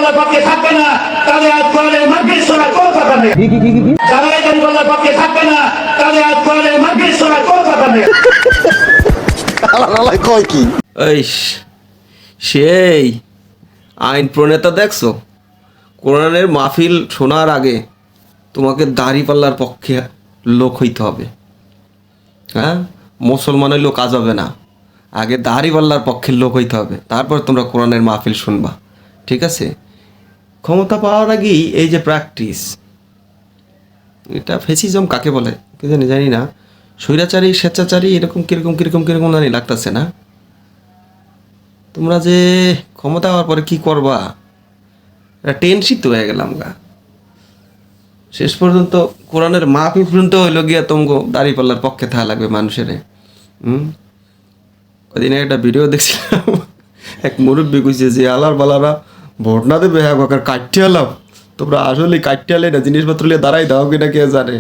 কারিগরের পক্ষে থাকবে না, তাহলে আজ কোরআনের মাহফিল শোনার কোনো কথা নেই। যারা এই কারিগরের পক্ষে থাকবে না, তাহলে আজ কোরআনের মাহফিল শোনার কোনো কথা নেই। কয় কি এই সেই আইন প্রণেতা দেখছো, কোরআনের মাহফিল শোনার আগে তোমাকে দাড়িপাল্লার পক্ষে লোক হইতে হবে। হ্যাঁ, মুসলমানের লোক কাজ হবে না, আগে দাড়িপাল্লার পক্ষের লোক হইতে হবে, তারপর তোমরা কোরআনের মাহফিল শুনবা। ঠিক আছে? ক্ষমতা পাওয়ার আগেই এই যে প্র্যাকটিস, এটা ফেসিজম কাকে বলে কি জানি না, স্বৈরাচারী স্বেচ্ছাচারী এরকম কিরকম জানি লাগতেছে না। তোমরা যে ক্ষমতা হওয়ার পরে কি করবা, টেনশিত হয়ে গেলাম গা। শেষ পর্যন্ত কোরআনের মাহফিল পর্যন্ত হইল গিয়া তোমাকে দাড়িপাল্লার পক্ষে থাকা লাগবে মানুষের। কদিন একটা ভিডিও দেখছিলাম, এক মুরব্বী কইছে যে আলার বালারা ভোট না দেবে, হ্যাঁ কাটতে আলাম, তোমরা আসলে কাটতে আলে না, জিনিসপত্র নিয়ে দাঁড়াই দাও কিনা কে জানে।